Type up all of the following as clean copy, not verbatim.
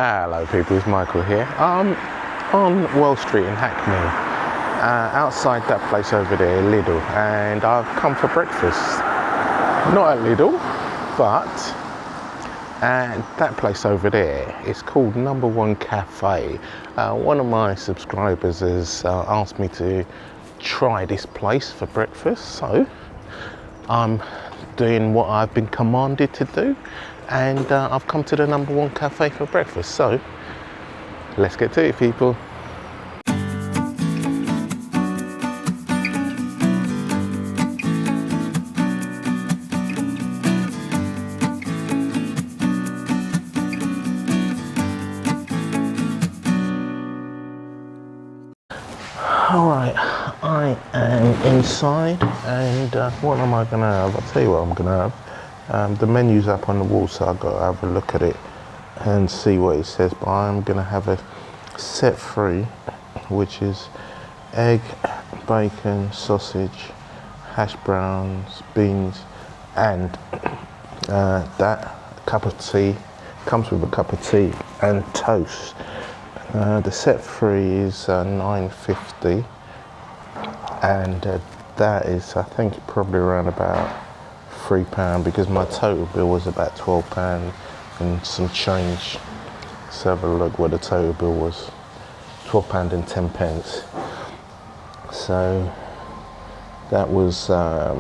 Hello people, it's Michael here. I'm on Wall Street in Hackney, outside that place over there, Lidl, and I've come for breakfast. Not at Lidl, but at that place over there. It's called Number One Café. One of my subscribers has asked me to try this place for breakfast, so I'm doing what I've been commanded to do, and I've come to the Number One Café for breakfast. So let's get to it, people. Alright, I am inside, and what am I gonna have? I'll tell you what I'm gonna have. The menu's up on the wall, so I've got to have a look at it and see what it says, but I'm gonna have a set 3, which is egg, bacon, sausage, hash browns, beans, and that cup of tea. Comes with a cup of tea and toast. The set 3 is $9.50, and that is, I think, probably around about £3, because my total bill was about £12 and some change. Let's have a look what the total bill was. £12 and 10 pence. So that was how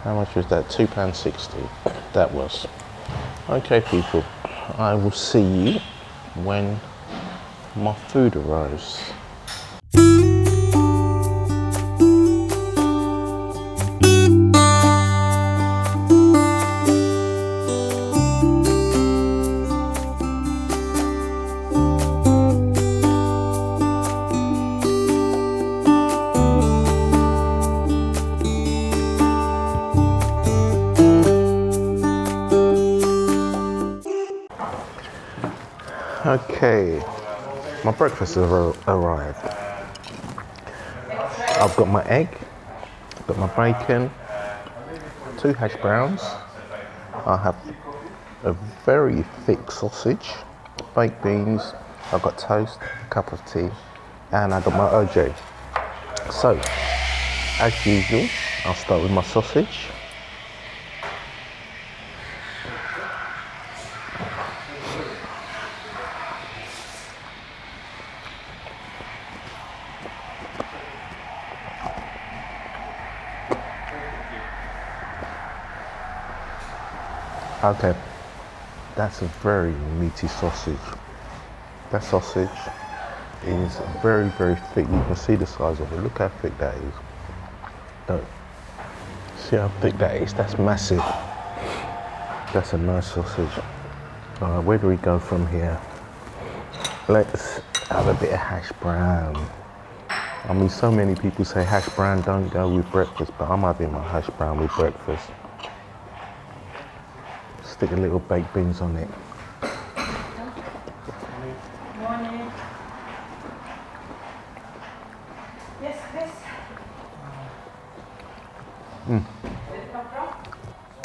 much was that? £2.60. That was. Okay, people, I will see you when my food arrives. Okay, my breakfast has arrived. I've got my egg, I've got my bacon, 2 hash browns. I have a very thick sausage, baked beans, I've got toast, a cup of tea, and I got my OJ. So, as usual, I'll start with my sausage. Okay, that's a very meaty sausage. That sausage is very, very thick. You can see the size of it. Look how thick that is. Look, see how thick that is? That's massive. That's a nice sausage. Alright, where do we go from here? Let's have a bit of hash brown. I mean, so many people say hash brown don't go with breakfast, but I'm having my hash brown with breakfast. Stick a little baked beans on it. Morning. Yes, yes.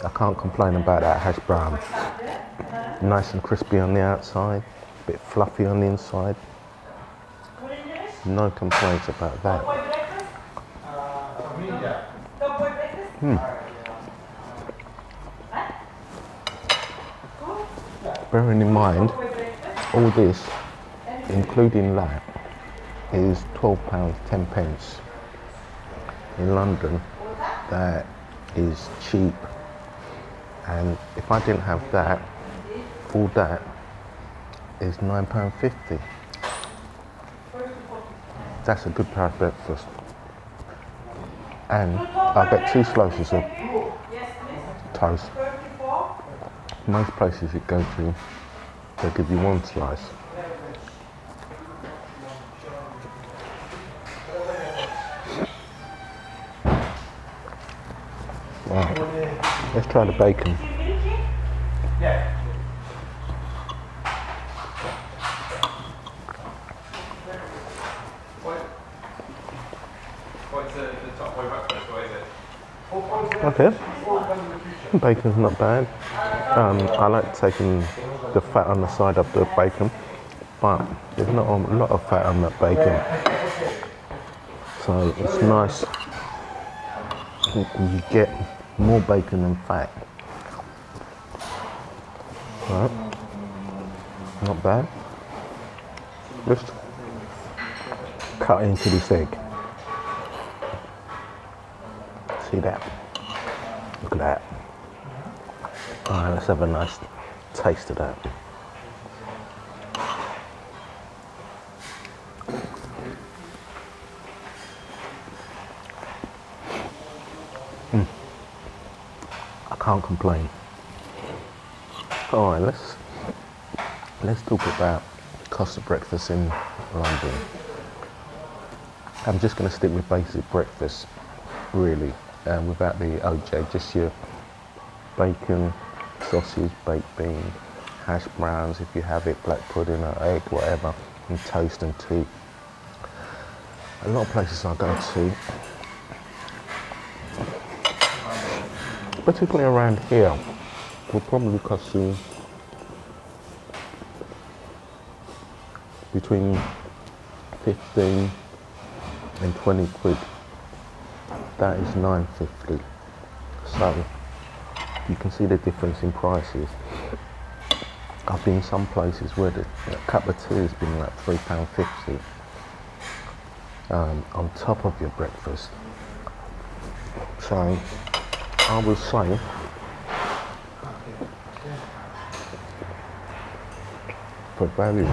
I can't complain about that hash brown. Nice and crispy on the outside, a bit fluffy on the inside. No complaints about that. Bearing in mind, all this, including that, is £12, 10 pence. In London, that is cheap. And if I didn't have that, all that is £9.50. That's a good price breakfast. And I get 2 slices of toast. Most places you go to, they give you 1 slice. Right. Let's try the bacon. Yeah. What's the top boy breakfast? What is it? Okay. Bacon's not bad. I like taking the fat on the side of the bacon, but there's not a lot of fat on that bacon. So it's nice. You get more bacon than fat. Right. Not bad. Just cut into this egg. See that? Look at that. Alright, let's have a nice taste of that. I can't complain. Alright, let's talk about the cost of breakfast in London. I'm just going to stick with basic breakfast, really, without the OJ, just your bacon, sausage, baked beans, hash browns if you have it, black pudding or egg, whatever, and toast and tea. A lot of places I go to, particularly around here, will probably cost you between 15 and 20 quid. That is £9.50. So you can see the difference in prices. I've been some places where the cup of tea has been like £3.50 on top of your breakfast. So I would say for value,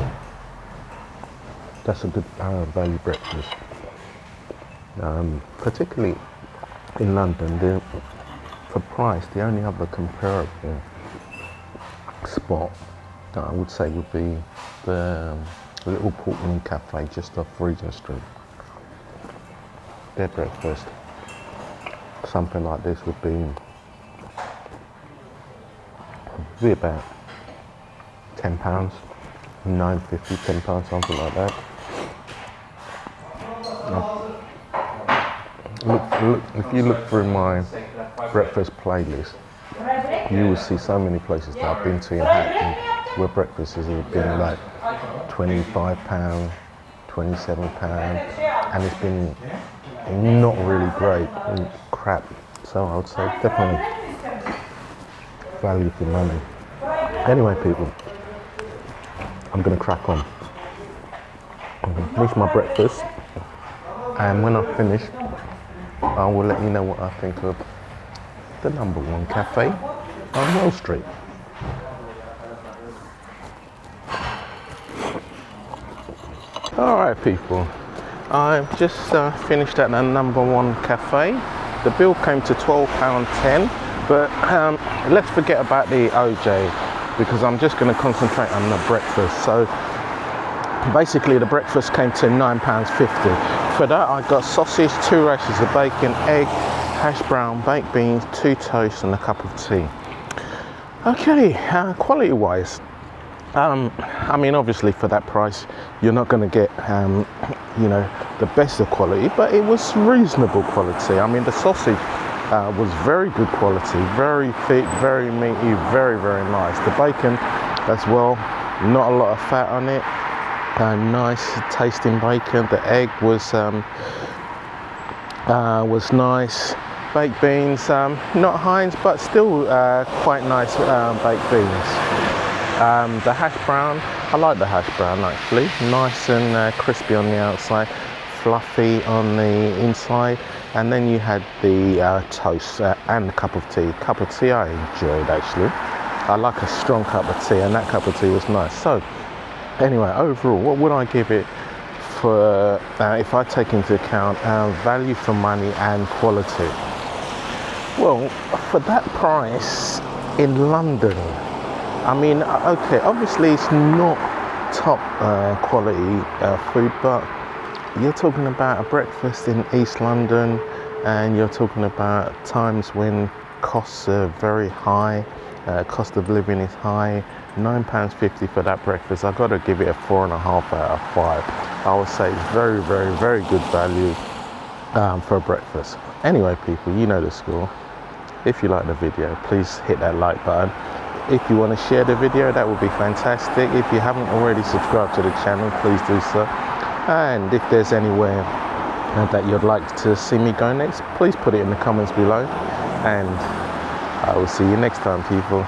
that's a good value breakfast. Particularly in London, for price, the only other comparable spot that I would say would be the little Portland Café just off Regent Street. Their breakfast, something like this would be about £10, £9.50, £10, something like that. Look, if you look through my breakfast playlist, you will see so many places that I've been to in Hackney where breakfast has been like £25, £27, and it's been not really great, crap. So I would say definitely value for money. Anyway, people, I'm going to crack on. I'm going to finish my breakfast, and when I finish, I will let you know what I think of the Number One Café on Wall Street. Alright, people, I've just finished at the Number One Café. The bill came to £12.10, but let's forget about the OJ because I'm just going to concentrate on the breakfast. So basically the breakfast came to £9.50. For that I got sausage, 2 rashers of bacon, egg, hash brown, baked beans, 2 toasts and a cup of tea. Okay, quality wise, I mean obviously for that price you're not going to get you know, the best of quality, but it was reasonable quality. I mean the sausage was very good quality, very thick, very meaty, very nice. The bacon as well, not a lot of fat on it. Nice tasting bacon. The egg was nice. Baked beans, not Heinz, but still quite nice baked beans. The hash brown, I like the hash brown actually. Nice and crispy on the outside, fluffy on the inside. And then you had the toast and a cup of tea. Cup of tea I enjoyed actually. I like a strong cup of tea, and that cup of tea was nice. So anyway, overall, what would I give it for, if I take into account value for money and quality? Well, for that price in London, I mean, okay, obviously it's not top quality food, but you're talking about a breakfast in East London, and you're talking about times when costs are very high, cost of living is high. £9.50 for that breakfast, I've got to give it a 4.5 out of 5. I would say it's very good value for a breakfast. Anyway, people, you know the score. If you like the video, please hit that like button. if you want to share the video, that would be fantastic. If you haven't already subscribed to the channel, please do so. And if there's anywhere that you'd like to see me go next, please put it in the comments below. And I will see you next time, people.